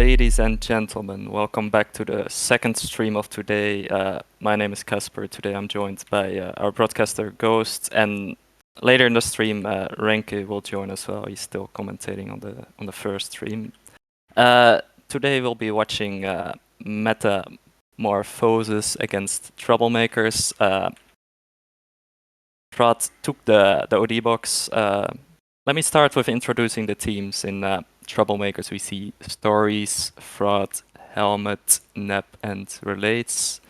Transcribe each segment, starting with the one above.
Ladies and gentlemen, welcome back to the second stream of today. My name is Casper. Today I'm joined by our broadcaster Ghost, and later in the stream, Renke will join as well. He's still commentating on the first stream. Today we'll be watching METAMORPHOSIS against TROUBLEMAKERS. Trot took the OD box. Let me start with introducing the teams. In TROUBLEMAKERS we see Stories, Fraud, Helmet, Nep, and Relates.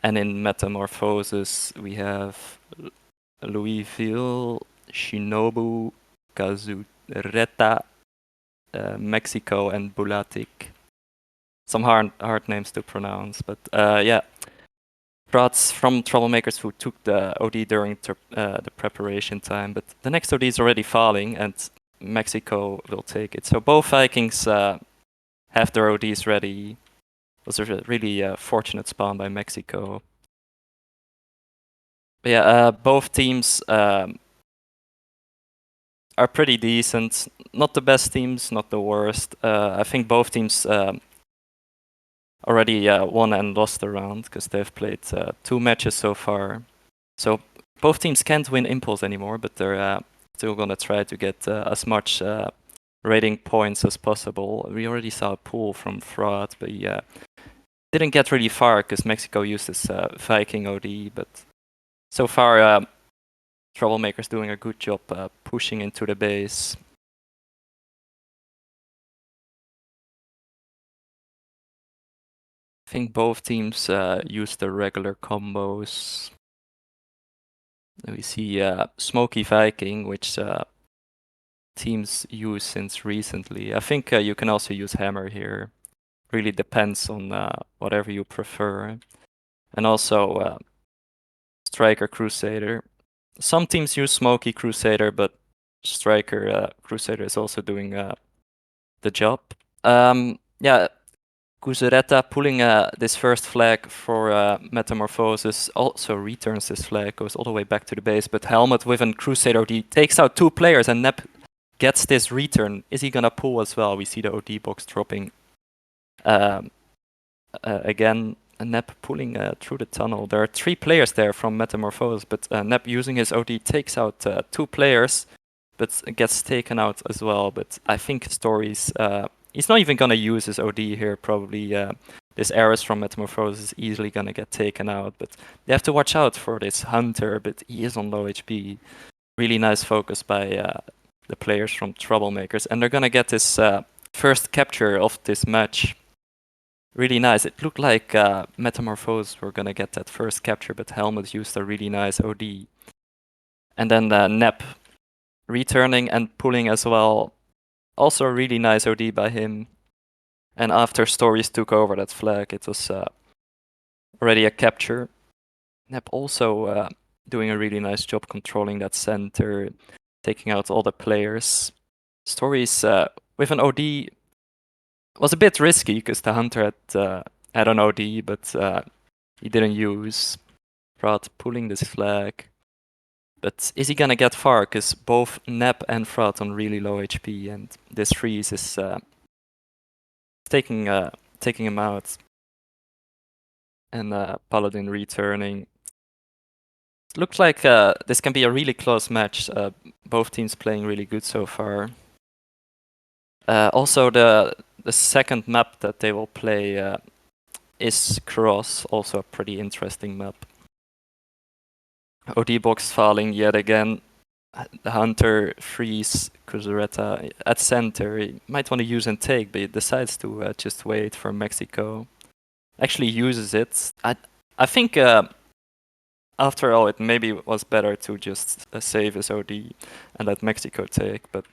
And in METAMORPHOSIS we have Louisville, Shinobu, Kazureta, Mexico, and Bulatic. Some hard names to pronounce, but yeah. Frauds from TROUBLEMAKERS who took the OD during the preparation time, but the next OD is already falling and Mexico will take it. So both Vikings have their ODs ready. It was a really fortunate spawn by Mexico. But yeah, both teams are pretty decent. Not the best teams, not the worst. I think both teams already won and lost a round because they've played 2 matches so far. So both teams can't win Impulse anymore, but they're still gonna try to get as much rating points as possible. We already saw a pull from Fraud, but he didn't get really far because Mexico used his Viking OD. But so far, TROUBLEMAKERS doing a good job pushing into the base. I think both teams use the regular combos. We see Smoky Viking, which teams use since recently. I think you can also use Hammer here. Really depends on whatever you prefer. And also Striker Crusader. Some teams use Smoky Crusader, but Striker Crusader is also doing the job. Yeah. Kuzureta pulling this first flag for METAMORPHOSIS also returns this flag, goes all the way back to the base, but Helmet with a Crusader OD takes out 2 players and Nep gets this return. Is he gonna pull as well? We see the OD box dropping again. Nep pulling through the tunnel. There are 3 players there from METAMORPHOSIS, but Nep using his OD takes out 2 players, but gets taken out as well. But I think Stories... he's not even gonna use his OD here, probably. This Ares from METAMORPHOSIS is easily gonna get taken out, but they have to watch out for this Hunter, but he is on low HP. Really nice focus by the players from TROUBLEMAKERS, and they're gonna get this first capture of this match. Really nice. It looked like METAMORPHOSIS were gonna get that first capture, but Helmet used a really nice OD. And then Nep returning and pulling as well. Also a really nice OD by him. And after Stories took over that flag, it was already a capture. Nep also doing a really nice job controlling that center, taking out all the players. Stories with an OD was a bit risky because the Hunter had an OD, but he didn't use. Fraud pulling this flag. But is he gonna get far? Because both Nep and Fraud on really low HP, and this freeze is taking him out. And Paladin returning. It looks like this can be a really close match. Both teams playing really good so far. Also, the second map that they will play is Cross, also a pretty interesting map. OD box falling yet again. The Hunter frees Kuzureta at center. He might want to use and take, but he decides to just wait for Mexico. Actually uses it. I think after all it maybe was better to just save his OD and let Mexico take, but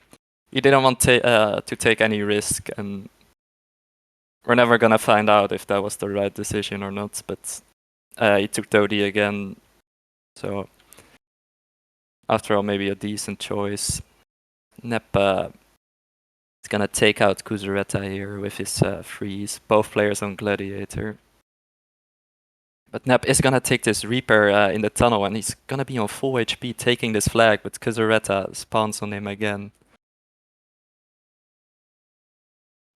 he didn't want to take any risk, and we're never gonna find out if that was the right decision or not, but he took the OD again. So, after all, maybe a decent choice. Nep is gonna take out Kuzureta here with his freeze. Both players on Gladiator. But Nep is gonna take this Reaper in the tunnel, and he's gonna be on full HP taking this flag, but Kuzureta spawns on him again.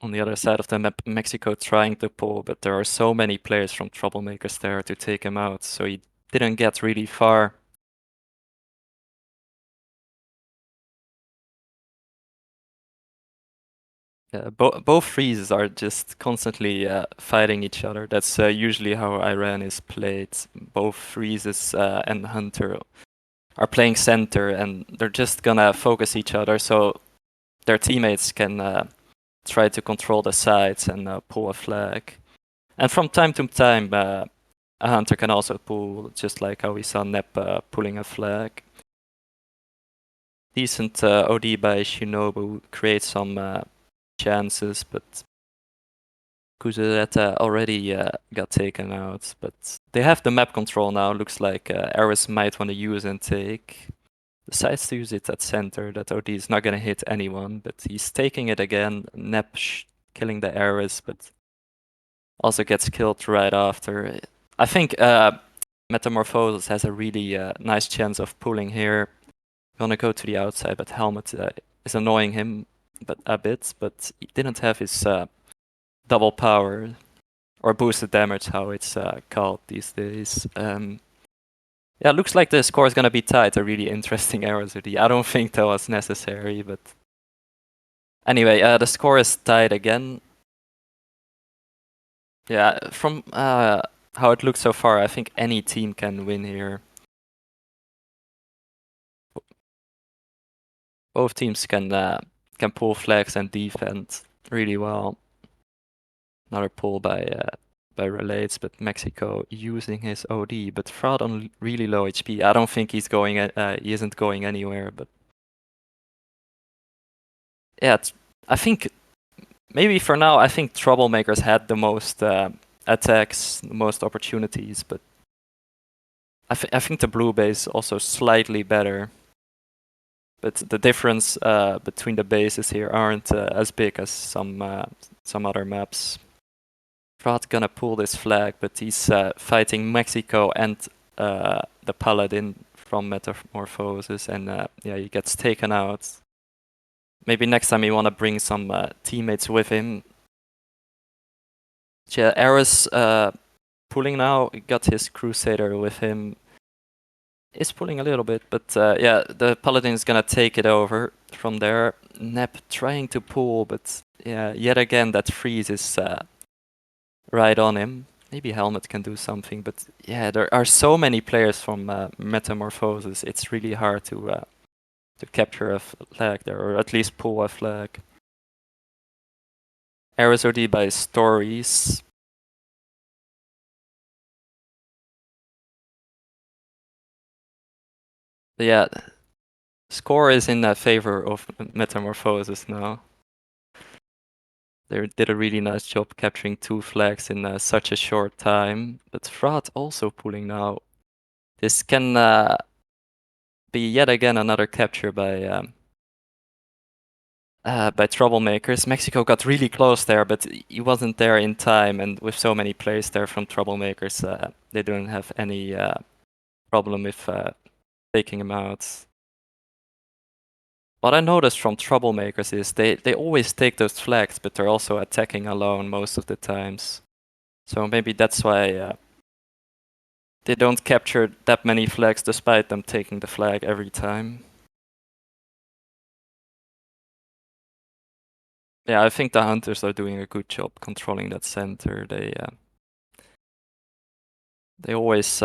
on the other side of the map, Mexico trying to pull, but there are so many players from Troublemakers there to take him out, so he didn't get really far. Both freezes are just constantly fighting each other. That's usually how Iran is played. Both freezes and Hunter are playing center, and they're just gonna focus each other so their teammates can try to control the sides and pull a flag. And from time to time, a Hunter can also pull, just like how we saw Nep pulling a flag. Decent OD by Shinobu creates some chances, but Kuzureta already got taken out. But they have the map control now. Looks like Eris might want to use and take. Decides to use it at center. That OD is not gonna hit anyone, but he's taking it again. Nep killing the Eris, but also gets killed right after. I think Metamorphosis has a really nice chance of pulling here. Gonna go to the outside, but Helmet is annoying him a bit, but he didn't have his double power or boosted damage, how it's called these days. Yeah, looks like the score is gonna be tight. A really interesting arrow Zudi. I don't think that was necessary, but anyway, the score is tied again. Yeah, from how it looks so far, I think any team can win here. Both teams can pull flags and defend really well. Another pull by Relates, but Mexico using his OD, but Fraud on really low HP. I don't think he's going. He isn't going anywhere. But yeah, I think maybe for now, I think Troublemakers had the most attacks, the most opportunities, but I think the blue base also slightly better. But the difference between the bases here aren't as big as some other maps. Fraud gonna pull this flag, but he's fighting Mexico and the Paladin from Metamorphosis, and yeah, he gets taken out. Maybe next time you want to bring some teammates with him. Yeah, Eris pulling now, got his Crusader with him. Is pulling a little bit, but yeah, the Paladin is gonna take it over from there. Nep trying to pull, but yeah, yet again that freeze is right on him. Maybe Helmet can do something, but yeah, there are so many players from Metamorphosis. It's really hard to capture a flag there, or at least pull a flag. Eris OD by Stories. But yeah, score is in favor of Metamorphosis now. They did a really nice job capturing 2 flags in such a short time. But Fraud also pulling now. This can be yet again another capture by Troublemakers. Mexico got really close there, but he wasn't there in time. And with so many players there from Troublemakers, they don't have any problem with taking him out. What I noticed from Troublemakers is they always take those flags, but they're also attacking alone most of the times. So maybe that's why they don't capture that many flags despite them taking the flag every time. Yeah, I think the Hunters are doing a good job controlling that center. They always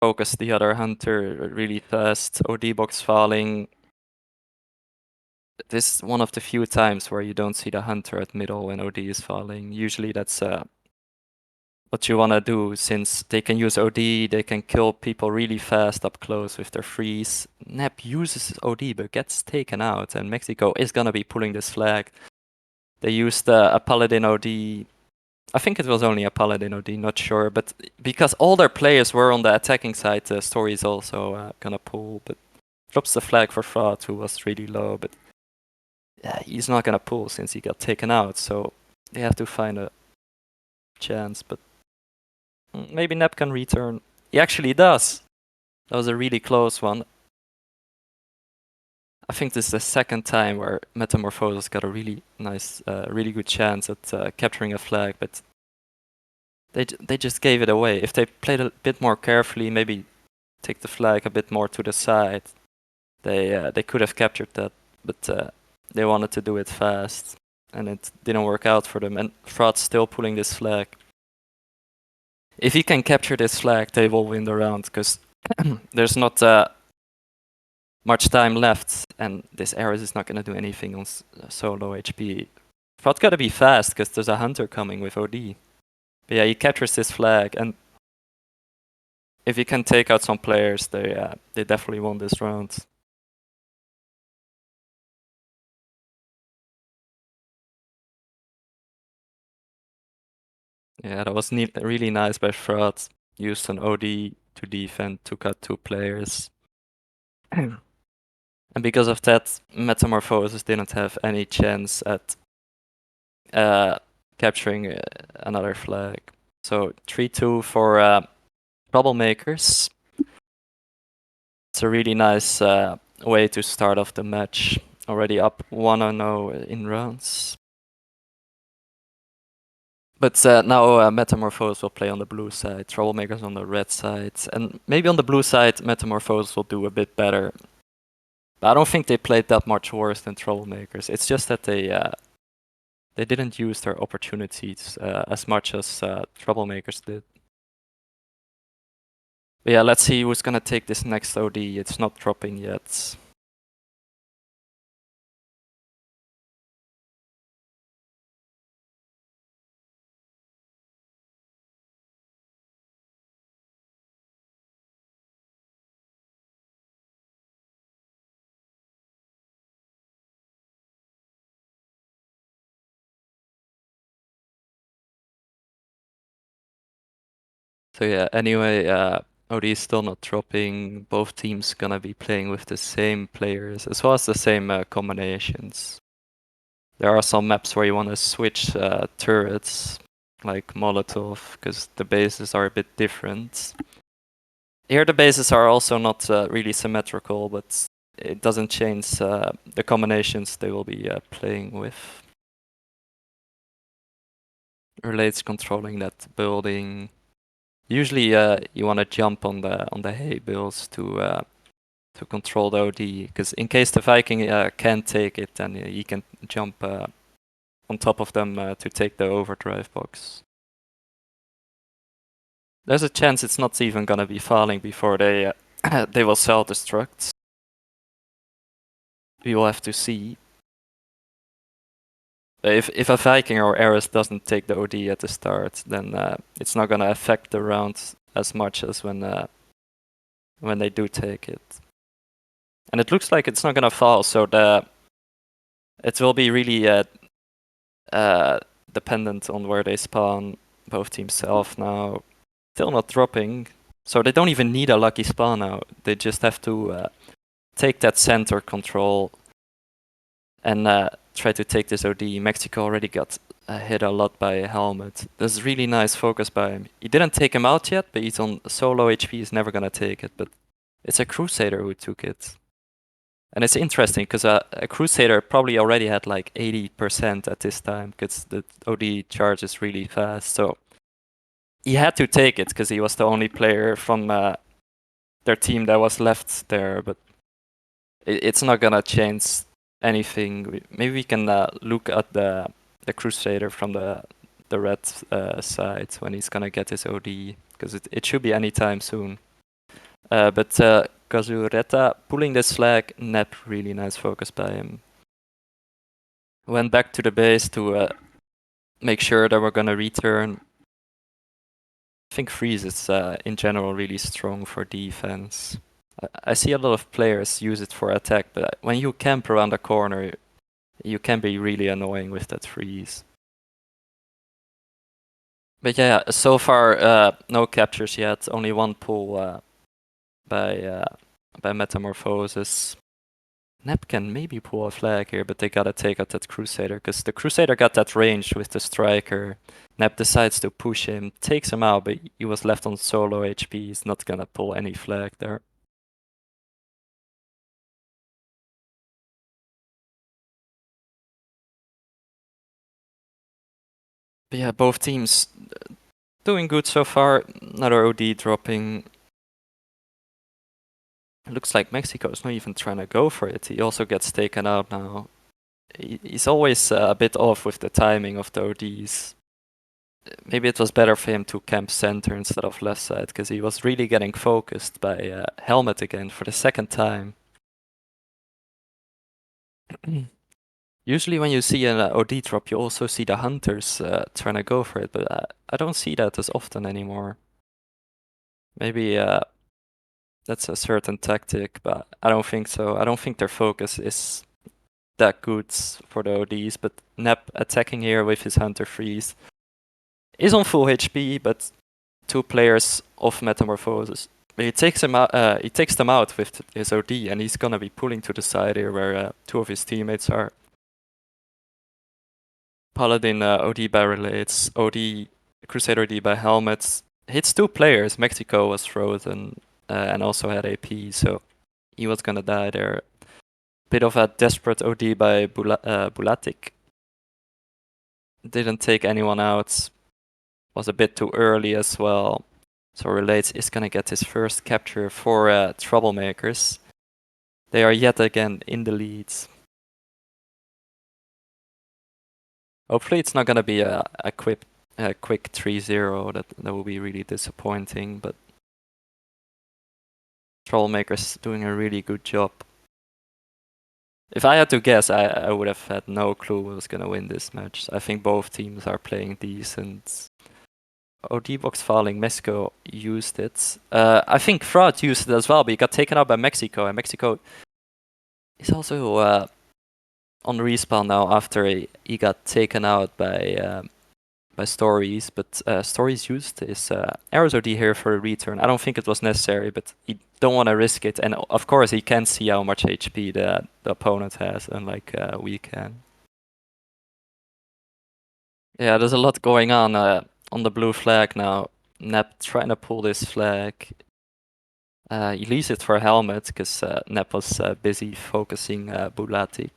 focus the other Hunter really fast. OD box falling. This is one of the few times where you don't see the Hunter at middle when OD is falling. Usually that's what you want to do, since they can use OD, they can kill people really fast up close with their freeze. Nep uses OD but gets taken out, and Mexico is gonna be pulling this flag. They used a Paladin OD. I think it was only a Paladin OD, not sure, but because all their players were on the attacking side, the story is also gonna pull, but drops the flag for Fraud, who was really low, but yeah, he's not gonna pull since he got taken out, so they have to find a chance, but maybe Nep can return. He actually does. That was a really close one. I think this is the second time where Metamorphosis got a really nice, really good chance at capturing a flag, but they just gave it away. If they played a bit more carefully, maybe take the flag a bit more to the side, they could have captured that, but they wanted to do it fast, and it didn't work out for them. And Fraud's still pulling this flag. If he can capture this flag, they will win the round, because there's not much time left, and this Ares is not gonna do anything on so low HP. Fraud's gotta be fast, because there's a hunter coming with OD. But yeah, he captures this flag, and if he can take out some players, they definitely won this round. Yeah, that was really nice by Fraud. Used an OD to defend, took out 2 players. And because of that, Metamorphosis didn't have any chance at capturing another flag. So 3-2 for Troublemakers. It's a really nice way to start off the match. Already up 1-0 in rounds. But now Metamorphosis will play on the blue side, Troublemakers on the red side, and maybe on the blue side Metamorphosis will do a bit better. But I don't think they played that much worse than Troublemakers. It's just that they didn't use their opportunities as much as Troublemakers did. But yeah, let's see who's gonna take this next OD. It's not dropping yet. So yeah, anyway, OD is still not dropping. Both teams gonna be playing with the same players as well as the same combinations. There are some maps where you want to switch turrets, like Molotov, because the bases are a bit different. Here the bases are also not really symmetrical, but it doesn't change the combinations they will be playing with. Relates controlling that building. Usually you want to jump on the hay builds to control the OD, because in case the Viking can't take it, then he can jump on top of them to take the overdrive box. There's a chance it's not even gonna be falling before they they will self-destruct. We will have to see. If a Viking or Ares doesn't take the OD at the start, then it's not gonna affect the round as much as when they do take it. And it looks like it's not gonna fall, so it will be really dependent on where they spawn. Both teams self now. Still not dropping, so they don't even need a lucky spawn now. They just have to take that center control and try to take this OD. Mexico already got hit a lot by a helmet. That's really nice focus by him. He didn't take him out yet, but he's on so low HP, he's never gonna take it. But it's a Crusader who took it. And it's interesting, because a Crusader probably already had like 80% at this time, because the OD charge is really fast. So he had to take it, because he was the only player from their team that was left there. But it's not gonna change anything. Maybe we can look at the Crusader from the red side when he's gonna get his OD, because it should be anytime soon. But Kazureta pulling this flag, Nep, really nice focus by him. Went back to the base to make sure that we're gonna return. I think Freeze is in general really strong for defense. I see a lot of players use it for attack, but when you camp around a corner, you can be really annoying with that freeze. But yeah, so far no captures yet, only one pull by Metamorphosis. Nep can maybe pull a flag here, but they gotta take out that Crusader, because the Crusader got that range with the Striker. Nep decides to push him, takes him out, but he was left on solo HP, he's not gonna pull any flag there. But yeah, both teams doing good so far. Another OD dropping. Looks like Mexico's not even trying to go for it. He also gets taken out now. He's always a bit off with the timing of the ODs. Maybe it was better for him to camp center instead of left side, because he was really getting focused by Helmet again for the second time. Usually when you see an OD drop, you also see the hunters trying to go for it, but I don't see that as often anymore. Maybe that's a certain tactic, but I don't think so. I don't think their focus is that good for the ODs, but Nep attacking here with his Hunter Freeze is on full HP, but 2 players off Metamorphosis. He takes him out. He takes them out with his OD, and he's gonna be pulling to the side here, where 2 of his teammates are. Paladin OD by relates, OD Crusader OD by helmets. Hits 2 players. Mexico was frozen and also had AP, so he was gonna die there. Bit of a desperate OD by Bulatic. Didn't take anyone out. Was a bit too early as well. So Relates is gonna get his first capture for Troublemakers. They are yet again in the leads. Hopefully it's not gonna be a quick 3-0. That will be really disappointing, but Troublemakers doing a really good job. If I had to guess, I would have had no clue who was gonna win this match. I think both teams are playing decent. OD box falling, Mexico used it. I think Fraud used it as well, but he got taken out by Mexico, and Mexico is also on respawn now after he got taken out by Stories. But Stories used his arrows OD here for a return. I don't think it was necessary, but he don't want to risk it, and of course he can see how much HP the opponent has, unlike we can. Yeah, there's a lot going on the blue flag now. Nep trying to pull this flag. He leaves it for Helmet, because Nep was busy focusing Bulatic.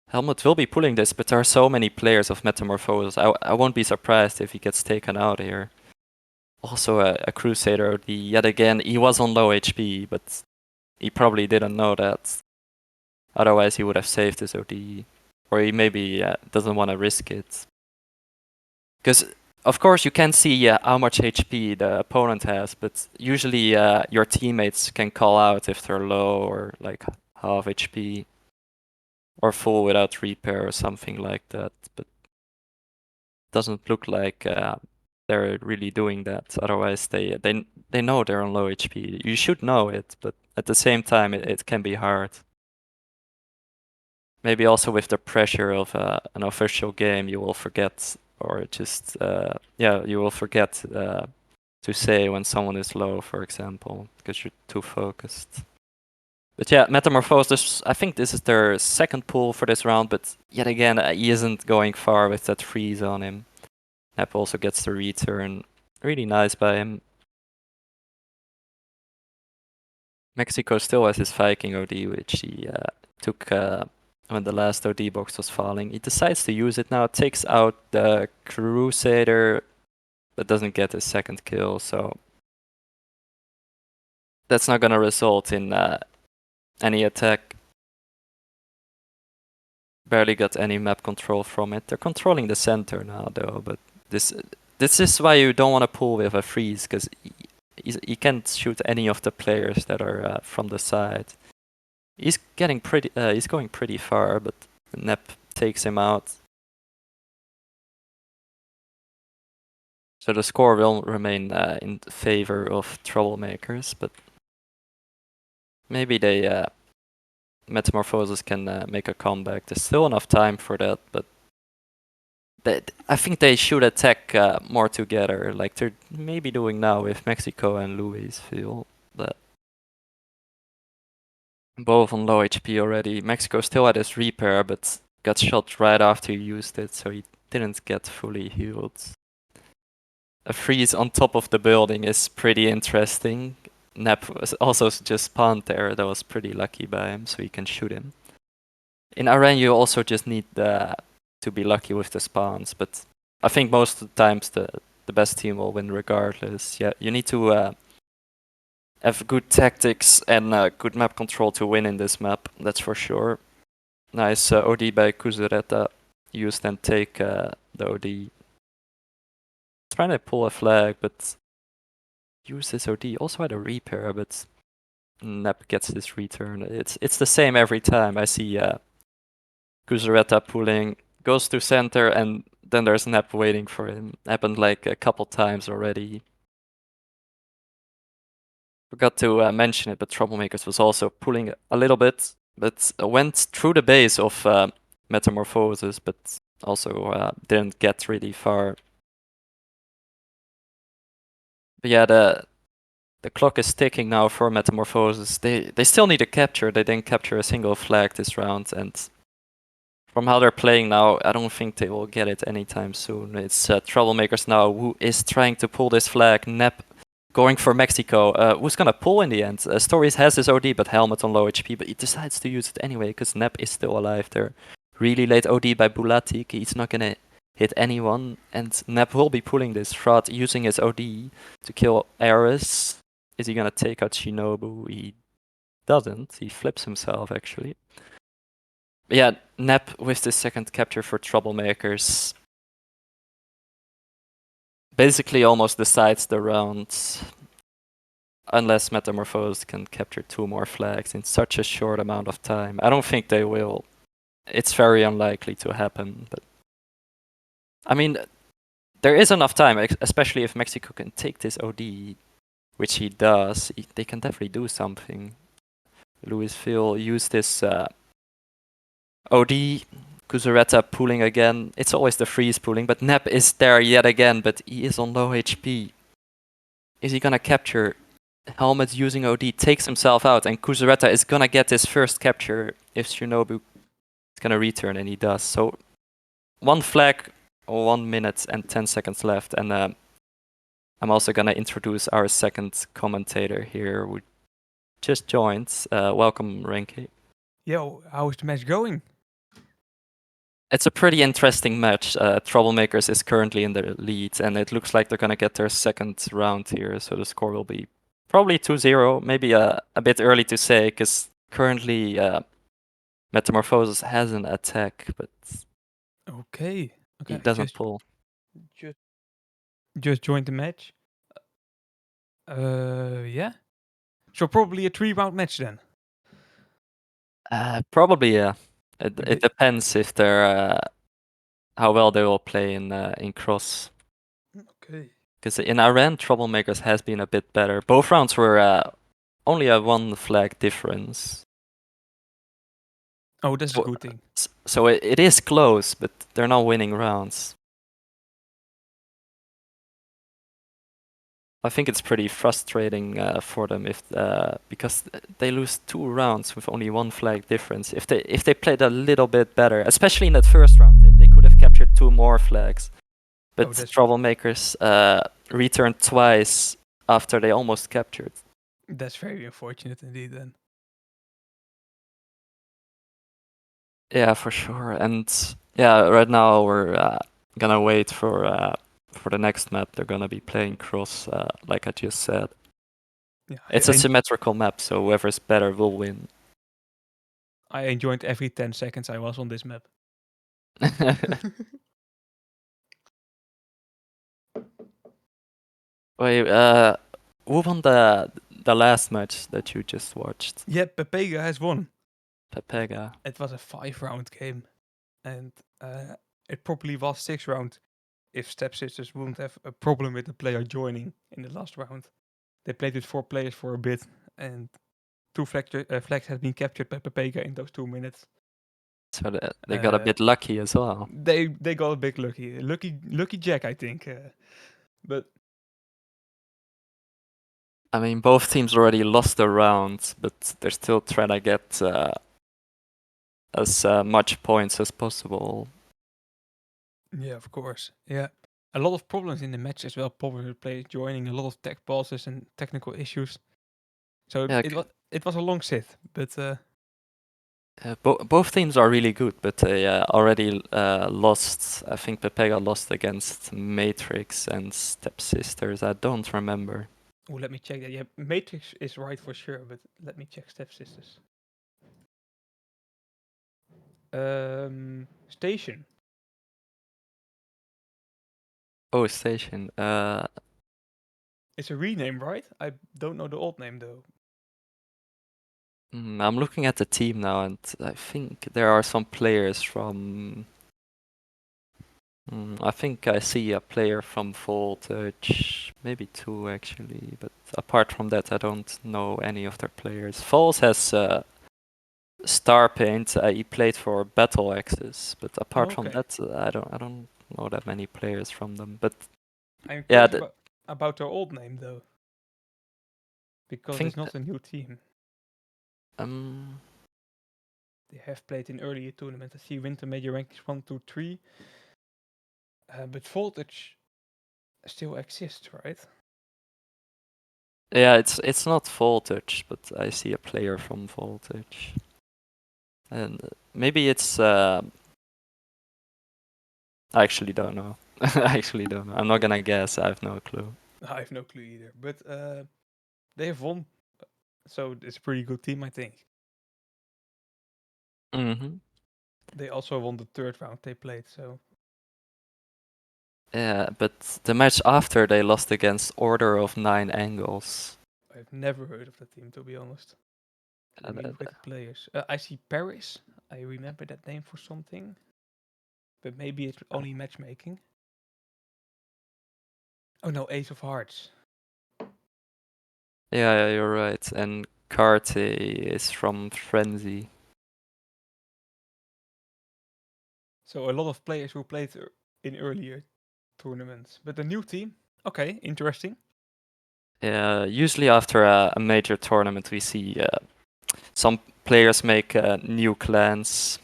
Helmet will be pulling this, but there are so many players of Metamorphosis. I won't be surprised if he gets taken out here. Also a Crusader OD. Yet again, he was on low HP, but he probably didn't know that. Otherwise he would have saved his OD. Or he maybe doesn't want to risk it. Because of course you can see how much HP the opponent has, but usually your teammates can call out if they're low or like half HP. Or full without repair or something like that, but doesn't look like they're really doing that. Otherwise they know they're on low HP. You should know it, but at the same time it can be hard. Maybe also with the pressure of an official game, you will forget, or just you will forget to say when someone is low, for example, because you're too focused. But yeah, Metamorphosis, I think this is their second pull for this round, but yet again, he isn't going far with that freeze on him. Nep also gets the return. Really nice by him. Mexico still has his Viking OD, which he took when the last OD box was falling. He decides to use it now, takes out the Crusader, but doesn't get his second kill, so that's not gonna result in any attack. Barely got any map control from it. They're controlling the center now though, but this is why you don't want to pull with a freeze, because he can't shoot any of the players that are from the side. He's getting pretty. He's going pretty far, but Nep takes him out. So the score will remain in favor of Troublemakers, but maybe they Metamorphosis can make a comeback. There's still enough time for that, but I think they should attack more together, like they're maybe doing now with Mexico and Louisville. But both on low HP already. Mexico still had his repair, but got shot right after he used it, so he didn't get fully healed. A freeze on top of the building is pretty interesting. Nep was also just spawned there. That was pretty lucky by him, so he can shoot him. In Iran, you also just need to be lucky with the spawns, but I think most of the times the best team will win regardless. Yeah, you need to have good tactics and good map control to win in this map. That's for sure. Nice OD by Kuzureta. Use then take the OD. Trying to pull a flag, but use this OD. Also had a repair, but Nep gets this return. It's the same every time. I see Kuzureta pulling, goes to center, and then there's Nep waiting for him. Happened like a couple times already. Forgot to mention it, but Troublemakers was also pulling a little bit, but went through the base of Metamorphosis, but also didn't get really far. But yeah, the clock is ticking now for Metamorphosis. They still need a capture. They didn't capture a single flag this round, and from how they're playing now, I don't think they will get it anytime soon. It's Troublemakers now who is trying to pull this flag. Nep going for Mexico. Who's gonna pull in the end? Stories has his OD, but Helmet on low HP, but he decides to use it anyway because Nep is still alive there. Really late OD by Bulatik. He's not gonna hit anyone, and Nep will be pulling this fraud using his OD to kill Ares. Is he gonna take out Shinobu? He doesn't. He flips himself actually. But yeah, Nep with the second capture for Troublemakers. Basically almost decides the round. Unless Metamorphose can capture 2 more flags in such a short amount of time. I don't think they will. It's very unlikely to happen, but I mean, there is enough time, especially if Mexico can take this OD, which he does. They can definitely do something. Louisville use this OD. Kuzureta pulling again. It's always the freeze pulling, but Nep is there yet again, but he is on low HP. Is he gonna capture? Helmet using OD takes himself out, and Kuzureta is gonna get his first capture if Shinobu is gonna return, and he does. So 1 flag, 1 minute and 10 seconds left, and I'm also gonna introduce our second commentator here who just joined. Welcome, Renke. Yo, how is the match going? It's a pretty interesting match. Troublemakers is currently in the lead, and it looks like they're gonna get their second round here, so the score will be probably 2-0, maybe a bit early to say, because currently Metamorphosis has an attack, but Okay. he doesn't pull. Just joined the match. Yeah. So probably a 3-round match then. Probably, yeah. It depends if they're how well they will play in cross. Okay. Because in Iran, Troublemakers has been a bit better. Both rounds were only a 1 flag difference. Oh, that's a good thing. So it is close, but they're not winning rounds. I think it's pretty frustrating for them if because they lose 2 rounds with only 1 flag difference. If they played a little bit better, especially in that first round, they could have captured 2 more flags. But Troublemakers returned twice after they almost captured. That's very unfortunate indeed then. Yeah, for sure. And yeah, right now we're gonna wait for the next map. They're gonna be playing cross, like I just said. Yeah, it's a symmetrical map, so whoever's better will win. I enjoyed every 10 seconds I was on this map. Wait, who won the last match that you just watched? Yeah, Pepega has won. Pepega. It was a 5-round game, and it probably was 6 round if Stepsisters wouldn't have a problem with the player joining in the last round. They played with 4 players for a bit, and 2 flags had been captured by Pepega in those 2 minutes. So they got a bit lucky as well. They got a bit lucky. Lucky Jack, I think. But I mean, both teams already lost their rounds, but they're still trying to get as much points as possible. Yeah, of course. Yeah. A lot of problems in the match as well. Probably players joining, a lot of tech pauses and technical issues. So Yeah, it was a long sit, but Both teams are really good, but they already lost. I think Pepega lost against Matrix and Stepsisters. I don't remember. Oh, let me check that. Yeah, Matrix is right for sure, but let me check Stepsisters. Station. Oh, Station. It's a rename, right? I don't know the old name though. I'm looking at the team now, and I think there are some players from. I think I see a player from Voltage, maybe two actually, but apart from that, I don't know any of their players. Falls has Starpaint. He played for Battle Axis, but apart from Okay. that, I don't know that many players from them. But I'm yeah, curious about their old name though, I because think it's not a new team. um They have played in earlier tournaments. I see Winter Major rankings 1, 2, 3. But Voltage still exists, right? yeah, it's not Voltage, but I see a player from Voltage, and maybe it's I actually don't know. I actually don't know. I'm not gonna guess. I have no clue. I have no clue either. But they have won, so it's a pretty good team, I think. Mm-hmm. They also won the third round they played, so Yeah, but the match after they lost against Order of Nine Angles. I've never heard of that team, to be honest. Let And, me look at the players. I see Paris. I remember that name for something, but maybe it's only matchmaking. Oh no, Ace of Hearts. yeah, you're right. And Carte is from Frenzy. So a lot of players who played in earlier tournaments. But a new team. Okay, interesting. Yeah, usually after a major tournament, we see some players make new clans.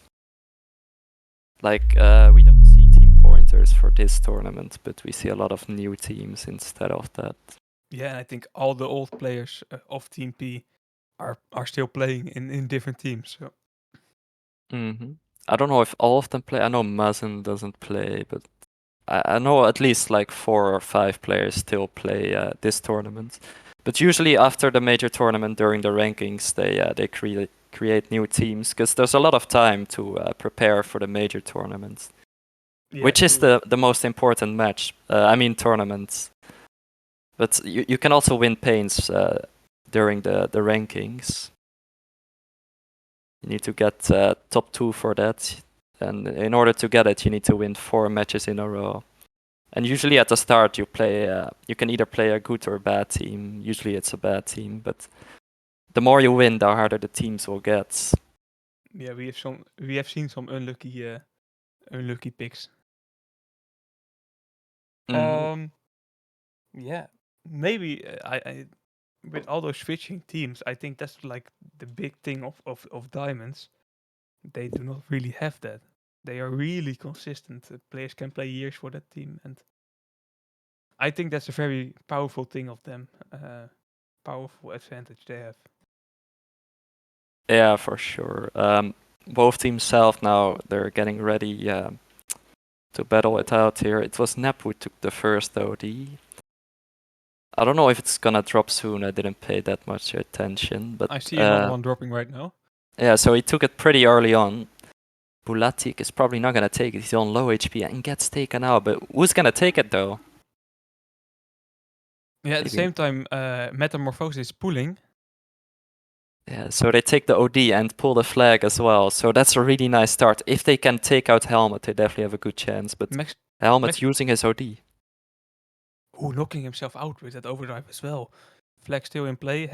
Like we don't see team pointers for this tournament, but we see a lot of new teams instead of that. Yeah, and I think all the old players of Team P are still playing in different teams. So hmm I don't know if all of them play. I know Mazen doesn't play, but I know at least like 4 or 5 players still play this tournament. But usually after the major tournament during the rankings, they create new teams because there's a lot of time to prepare for the major tournament, yeah, which is true. the most important match. I mean tournaments. But you can also win paints during the rankings. You need to get top 2 for that. And in order to get it, you need to win 4 matches in a row. And usually at the start, you can either play a good or bad team. Usually it's a bad team, but the more you win, the harder the teams will get. Yeah, we have seen some unlucky picks. hmm Yeah, maybe I with all those switching teams, I think that's like the big thing of diamonds. They do not really have that. They are really consistent. Players can play years for that team, and I think that's a very powerful thing of them. Powerful advantage they have. Yeah, for sure. Both teams self now, they're getting ready to battle it out here. It was Nep who took the first OD. I don't know if it's gonna drop soon. I didn't pay that much attention, but I see another one dropping right now. yeah, so he took it pretty early on. Bulatik is probably not gonna take it. He's on low HP and gets taken out. But who's gonna take it though? Yeah, at the Maybe. same time, Metamorphosis is pulling. Yeah, so they take the OD and pull the flag as well. So that's a really nice start. If they can take out Helmet, they definitely have a good chance. But Max, Helmet's Max, using his OD. knocking himself out with that overdrive as well. Flag still in play.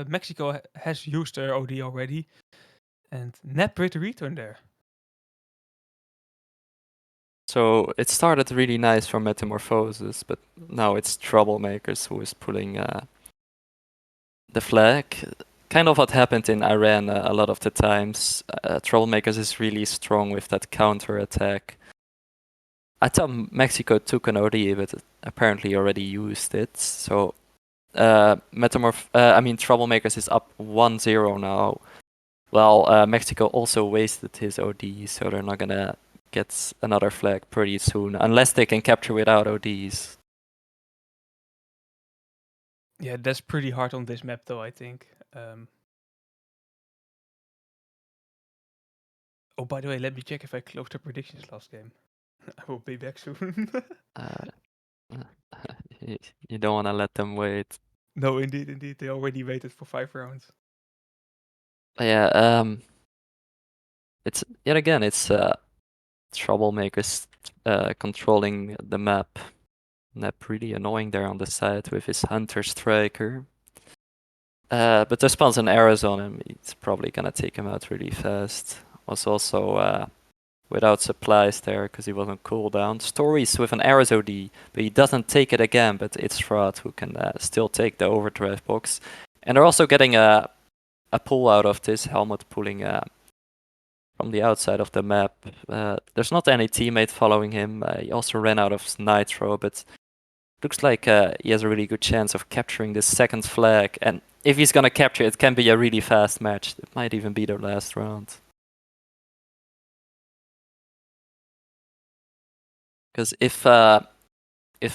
Mexico has used their OD already, and Nep with the return there. So it started really nice for Metamorphosis, but now it's Troublemakers who is pulling the flag. Kind of what happened in Iran a lot of the times. Troublemakers is really strong with that counter attack. I thought Mexico took an OD, but apparently already used it. So Troublemakers is up 1-0 now. Well, Mexico also wasted his OD, so they're not gonna get another flag pretty soon, unless they can capture without ODs. Yeah, that's pretty hard on this map, though, I think. Oh, by the way, let me check if I closed the predictions last game. I will be back soon. Uh, you don't want to let them wait. No, indeed. They already waited for 5 rounds. But yeah, it's yet again, it's Troublemakers controlling the map. Nep really annoying there on the side with his Hunter Striker. But there spawns an arrows on him. It's probably gonna take him out really fast. Was also without supplies there because he was on cooldown. Stories with an arrows OD, but he doesn't take it again. But it's Fraud who can still take the overdrive box. And they're also getting a pull out of this helmet pulling from the outside of the map. There's not any teammate following him. He also ran out of nitro, but looks like he has a really good chance of capturing this second flag. And if he's gonna capture it, it can be a really fast match. It might even be their last round. Because if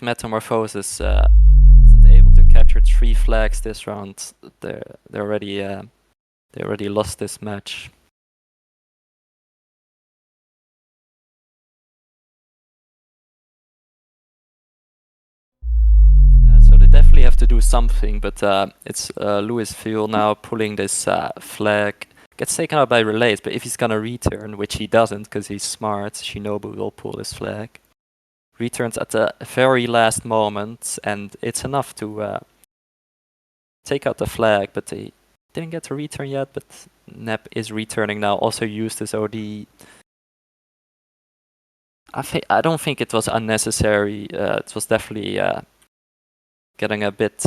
Metamorphosis isn't able to capture 3 flags this round, they already lost this match. So they definitely have to do something, but it's Louis Fuel now pulling this flag. Gets taken out by Relays, but if he's gonna return, which he doesn't because he's smart, Shinobu will pull this flag. Returns at the very last moment, and it's enough to take out the flag, but they didn't get to return yet, but Nep is returning now, also used his OD. I don't think it was unnecessary. It was definitely getting a bit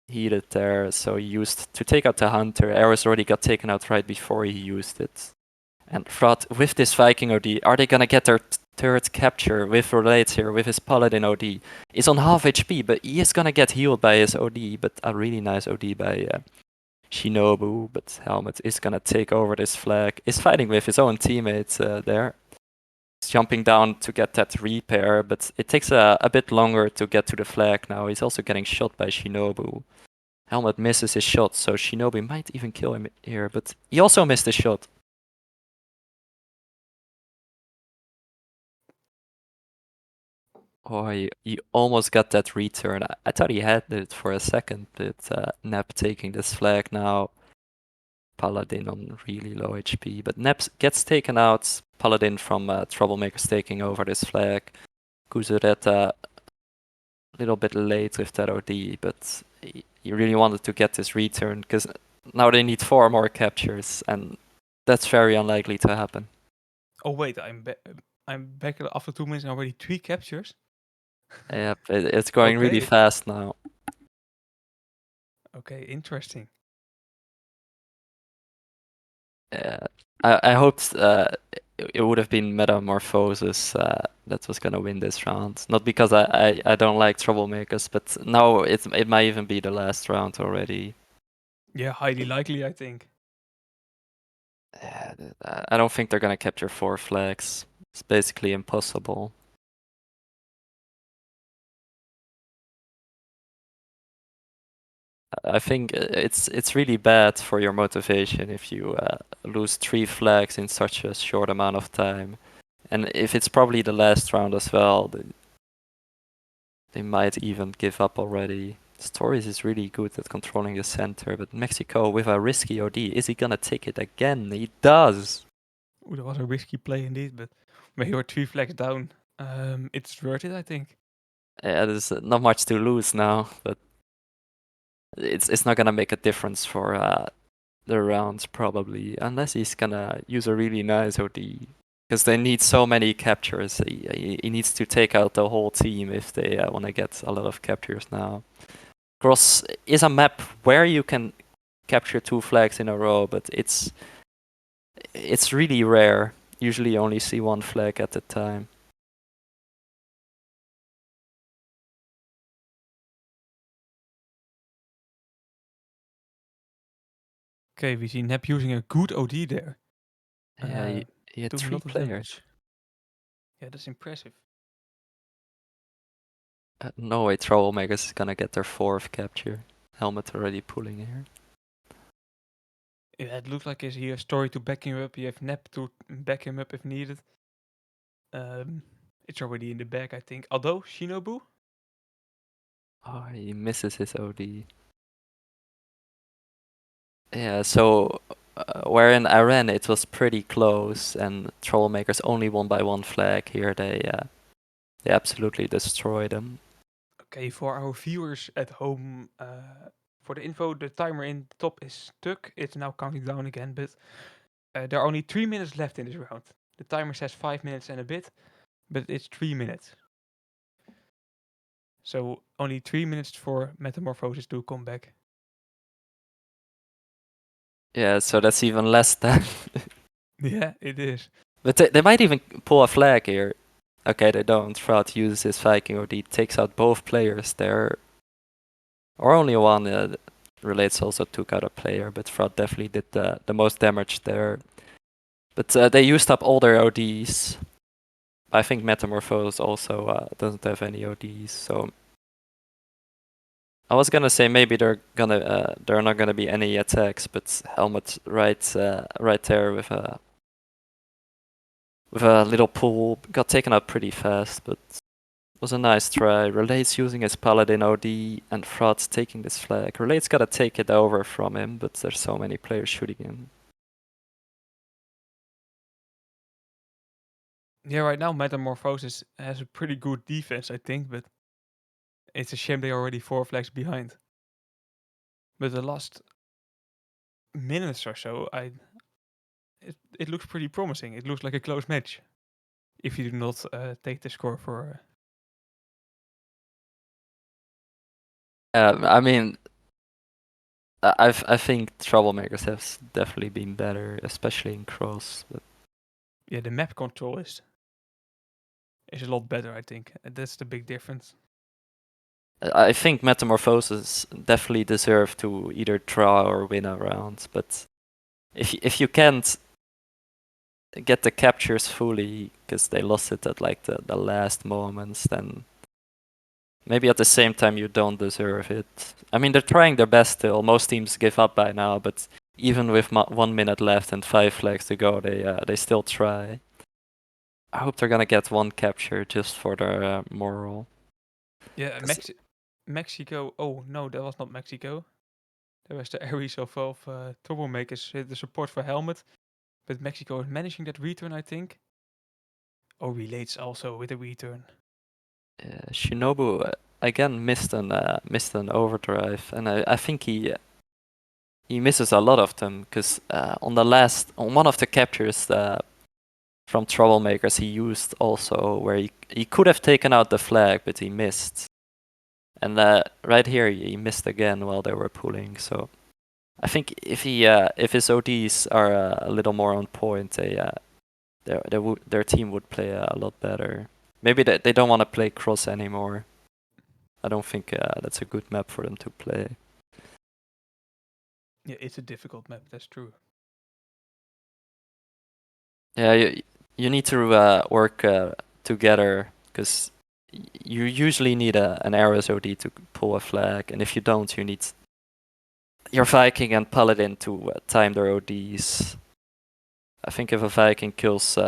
heated there, so he used to take out the Hunter. Eris already got taken out right before he used it. And Fraud, with this Viking OD, are they gonna get their third capture with Relates here, with his Paladin OD? He's on half HP, but he is gonna get healed by his OD, but a really nice OD by Shinobu, but Helmet is gonna take over this flag. Is fighting with his own teammates there. He's jumping down to get that repair, but it takes a bit longer to get to the flag now. He's also getting shot by Shinobu. Helmet misses his shot, so Shinobu might even kill him here, but he also missed his shot. Oh, he almost got that return. I thought he had it for a second, but Nep taking this flag now. Paladin on really low HP, but Nep gets taken out. Paladin from Troublemakers taking over this flag. Kuzureta a little bit late with that OD, but he really wanted to get this return because now they need 4 more captures, and that's very unlikely to happen. Oh, wait, I'm back after 2 minutes and already 3 captures? Yep, it's going really Okay. fast now. Okay, interesting. I hoped it would have been Metamorphosis that was gonna win this round. Not because I don't like Troublemakers, but now it might even be the last round already. Yeah, highly likely, I think. I don't think they're gonna capture 4 flags. It's basically impossible. I think it's really bad for your motivation if you lose 3 flags in such a short amount of time. And if it's probably the last round as well, they might even give up already. Stories is really good at controlling the center, but Mexico with a risky OD, is he gonna take it again? He does! Ooh, that was a risky play indeed, but when you're 3 flags down, it's worth it, I think. Yeah, there's not much to lose now, but it's not gonna make a difference for the rounds probably, unless he's gonna use a really nice OD. Because they need so many captures. He needs to take out the whole team if they want to get a lot of captures now. Cross is a map where you can capture 2 flags in a row, but it's really rare. Usually you only see 1 flag at a time. Okay, we see Nep using a good OD there. Yeah, he had Doing a 3 lot of players. damage. Yeah, that's impressive. No way Troublemakers is gonna get their 4th capture. Helmet already pulling here. Yeah, it looks like he has Story to back him up. You have Nep to back him up if needed. It's already in the bag, I think. Although, Shinobu? Oh, he misses his OD. Yeah, so where in Iran it was pretty close and Troublemakers only won by 1 flag. Here they absolutely destroyed them. Okay, for our viewers at home, for the info, the timer in the top is stuck. It's now counting down again, but there are only 3 minutes left in this round. The timer says 5 minutes and a bit, but it's 3 minutes. So only 3 minutes for Metamorphosis to come back. Yeah, so that's even less than. Yeah, it is. But they might even pull a flag here. Okay, they don't. Fraud uses his Viking OD, takes out both players there. Or only one. Relates also took out a player, but Fraud definitely did the most damage there. But they used up all their ODs. I think Metamorphose also doesn't have any ODs, so I was gonna say maybe there are not gonna be any attacks, but Helmet right there with a little pull got taken out pretty fast, but was a nice try. Relate's using his Paladin OD and Fraud's taking this flag. Relate's gotta take it over from him, but there's so many players shooting him. Yeah, right now Metamorphosis has a pretty good defense, I think, but it's a shame they're already 4 flags behind. But the last minutes or so, it looks pretty promising. It looks like a close match. If you do not take the score for. I mean, I think Troublemakers have definitely been better, especially in cross. But Yeah, the map control is a lot better, I think. And that's the big difference. I think Metamorphosis definitely deserve to either draw or win a round. But if you can't get the captures fully because they lost it at like the last moments, then maybe at the same time you don't deserve it. I mean, they're trying their best still. Most teams give up by now, but even with 1 minute left and 5 flags to go, they still try. I hope they're gonna get 1 capture just for their moral. Yeah, Mexico. Oh, no, that was not Mexico. That was the Aries of Troublemakers, the support for Helmet. But Mexico is managing that return, I think. Oh, Relates also with a return. Shinobu again missed an overdrive, and I think he misses a lot of them because on one of the captures from Troublemakers he used also where he could have taken out the flag but he missed, and right here he missed again while they were pulling. So I think if his ODs are a little more on point, their team would play a lot better. Maybe they don't want to play cross anymore. I don't think that's a good map for them to play. Yeah, it's a difficult map, that's true. Yeah, you need to work together because you usually need an Ares OD to pull a flag, and if you don't, you need your Viking and Paladin to time their ODs. I think if a Viking kills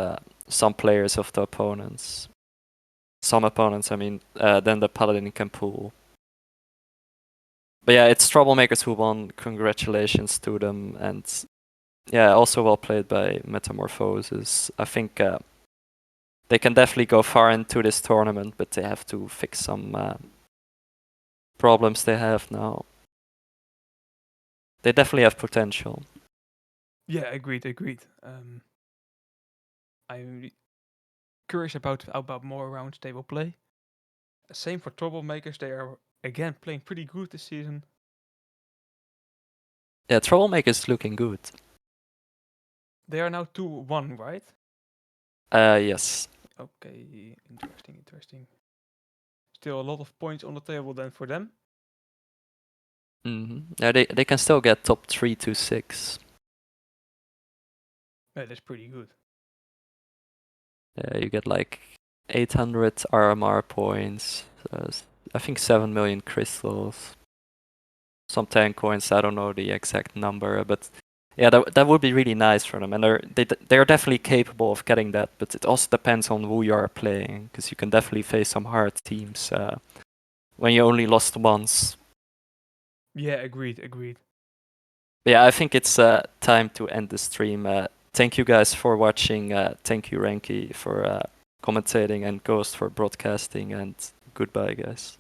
some players of the opponents, I mean, then the Paladin can pull. But yeah, it's Troublemakers who won. Congratulations to them, and yeah, also well played by Metamorphosis. I think they can definitely go far into this tournament, but they have to fix some problems they have now. They definitely have potential. Yeah, agreed. I'm curious about more rounds they will play. Same for Troublemakers. They are again playing pretty good this season. Yeah, Troublemakers looking good. They are now 2-1, right? Yes. Okay, interesting. Still a lot of points on the table then for them. Yeah, they can still get top 3 to 6. Yeah, that's pretty good. Yeah, you get like 800 RMR points. I think 7 million crystals. Some 10 coins. I don't know the exact number, but yeah, that would be really nice for them. And they're definitely capable of getting that. But it also depends on who you are playing, because you can definitely face some hard teams when you only lost once. Yeah, agreed. Yeah, I think it's time to end the stream. Thank you guys for watching. Thank you, Ranky, for commentating, and Ghost for broadcasting. And goodbye, guys.